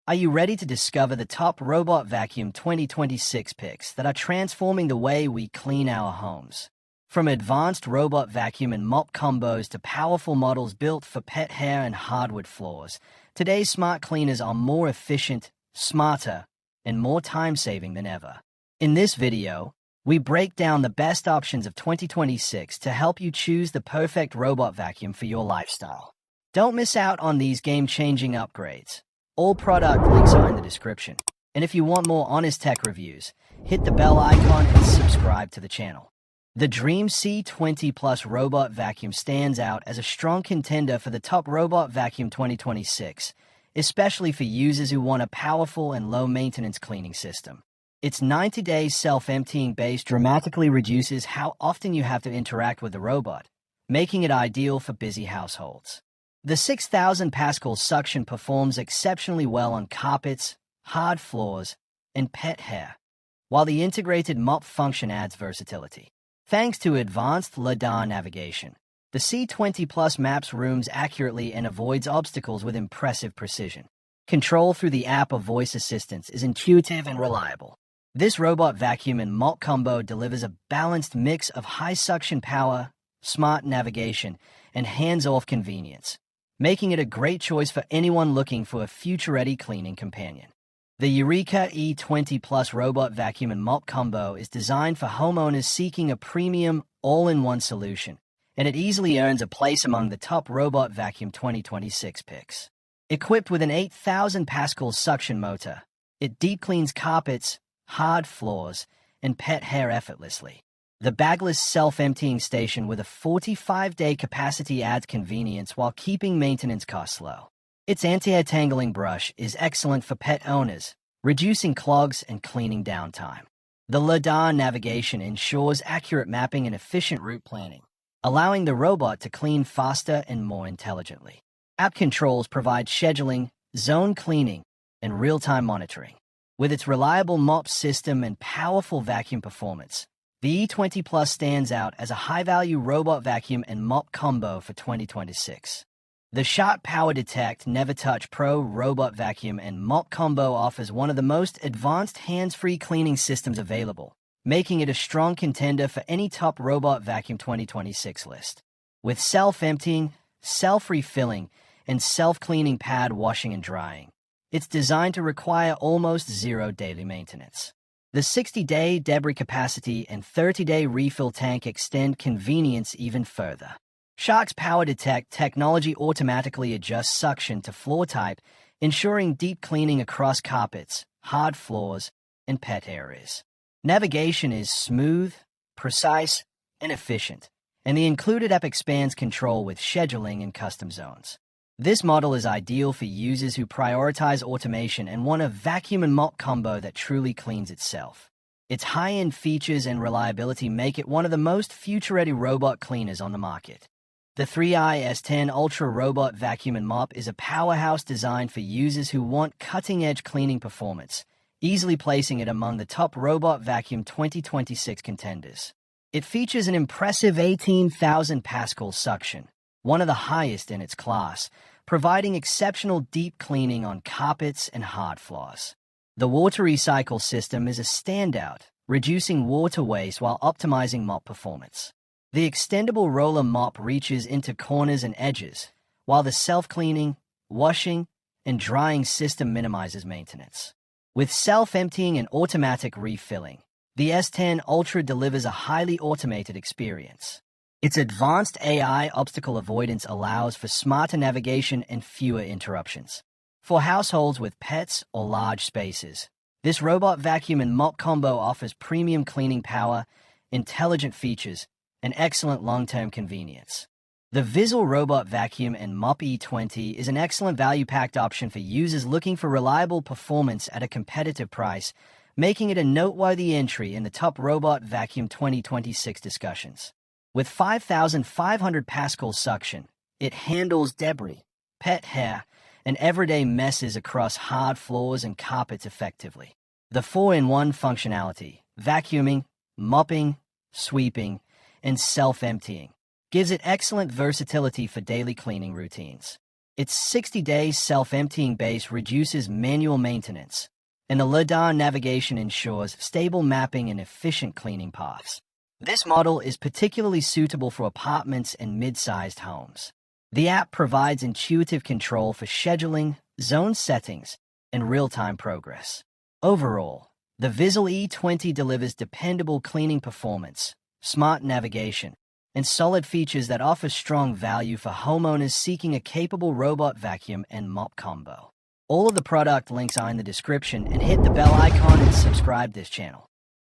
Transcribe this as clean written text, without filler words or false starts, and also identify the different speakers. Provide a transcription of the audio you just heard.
Speaker 1: Are you ready to discover the top Robot Vacuum 2026 picks that are transforming the way we clean our homes? From advanced Robot Vacuum and Mop combos to powerful models built for pet hair and hardwood floors, today's smart cleaners are more efficient, smarter, and more time-saving than ever. In this video, we break down the best options of 2026 to help you choose the perfect robot vacuum for your lifestyle. Don't miss out on these game-changing upgrades. All product links are in the description. And if you want more honest tech reviews, hit the bell icon and subscribe to the channel. The DREAME C20 Plus Robot Vacuum stands out as a strong contender for the top Robot Vacuum 2026, especially for users who want a powerful and low-maintenance cleaning system. Its 90-day self-emptying base dramatically reduces how often you have to interact with the robot, making it ideal for busy households. The 6,000 Pascal suction performs exceptionally well on carpets, hard floors, and pet hair, while the integrated mop function adds versatility. Thanks to advanced LiDAR navigation, the C20 Plus maps rooms accurately and avoids obstacles with impressive precision. Control through the app or voice assistance is intuitive and reliable. This robot vacuum and mop combo delivers a balanced mix of high suction power, smart navigation, and hands-off convenience, making it a great choice for anyone looking for a future-ready cleaning companion. The Eureka E20 Plus Robot Vacuum and Mop Combo is designed for homeowners seeking a premium, all-in-one solution, and it easily earns a place among the top Robot Vacuum 2026 picks. Equipped with an 8,000 Pascal suction motor, it deep cleans carpets, hard floors, and pet hair effortlessly. The bagless self-emptying station with a 45-day capacity adds convenience while keeping maintenance costs low. Its anti-hair tangling brush is excellent for pet owners, reducing clogs and cleaning downtime. The LiDAR navigation ensures accurate mapping and efficient route planning, allowing the robot to clean faster and more intelligently. App controls provide scheduling, zone cleaning, and real-time monitoring. With its reliable mop system and powerful vacuum performance, the E20 Plus stands out as a high-value robot vacuum and mop combo for 2026. The Shark Power Detect Never Touch Pro Robot Vacuum and Mop Combo offers one of the most advanced hands-free cleaning systems available, making it a strong contender for any top Robot Vacuum 2026 list. With self-emptying, self-refilling, and self-cleaning pad washing and drying, it's designed to require almost zero daily maintenance. The 60-day debris capacity and 30-day refill tank extend convenience even further. Shark's Power Detect technology automatically adjusts suction to floor type, ensuring deep cleaning across carpets, hard floors, and pet areas. Navigation is smooth, precise, and efficient, and the included app expands control with scheduling and custom zones. This model is ideal for users who prioritize automation and want a vacuum and mop combo that truly cleans itself. Its high-end features and reliability make it one of the most future-ready robot cleaners on the market. The 3i S10 Ultra Robot Vacuum and Mop is a powerhouse designed for users who want cutting-edge cleaning performance, easily placing it among the top Robot Vacuum 2026 contenders. It features an impressive 18,000 Pascal suction, one of the highest in its class, providing exceptional deep cleaning on carpets and hard floors. The water recycle system is a standout, reducing water waste while optimizing mop performance. The extendable roller mop reaches into corners and edges, while the self-cleaning, washing, and drying system minimizes maintenance. With self-emptying and automatic refilling, the S10 Ultra delivers a highly automated experience. Its advanced AI obstacle avoidance allows for smarter navigation and fewer interruptions. For households with pets or large spaces, this robot vacuum and mop combo offers premium cleaning power, intelligent features, and excellent long-term convenience. The Visual Robot Vacuum and Mop E20 is an excellent value-packed option for users looking for reliable performance at a competitive price, making it a noteworthy entry in the top Robot Vacuum 2026 discussions. With 5,500 Pascal suction, it handles debris, pet hair, and everyday messes across hard floors and carpets effectively. The 4-in-1 functionality, vacuuming, mopping, sweeping, and self-emptying, gives it excellent versatility for daily cleaning routines. Its 60-day self-emptying base reduces manual maintenance, and the LiDAR navigation ensures stable mapping and efficient cleaning paths. This model is particularly suitable for apartments and mid-sized homes. The app provides intuitive control for scheduling, zone settings, and real-time progress. Overall, the Vizsla E20 delivers dependable cleaning performance, smart navigation, and solid features that offer strong value for homeowners seeking a capable robot vacuum and mop combo. All of the product links are in the description, and hit the bell icon and subscribe this channel.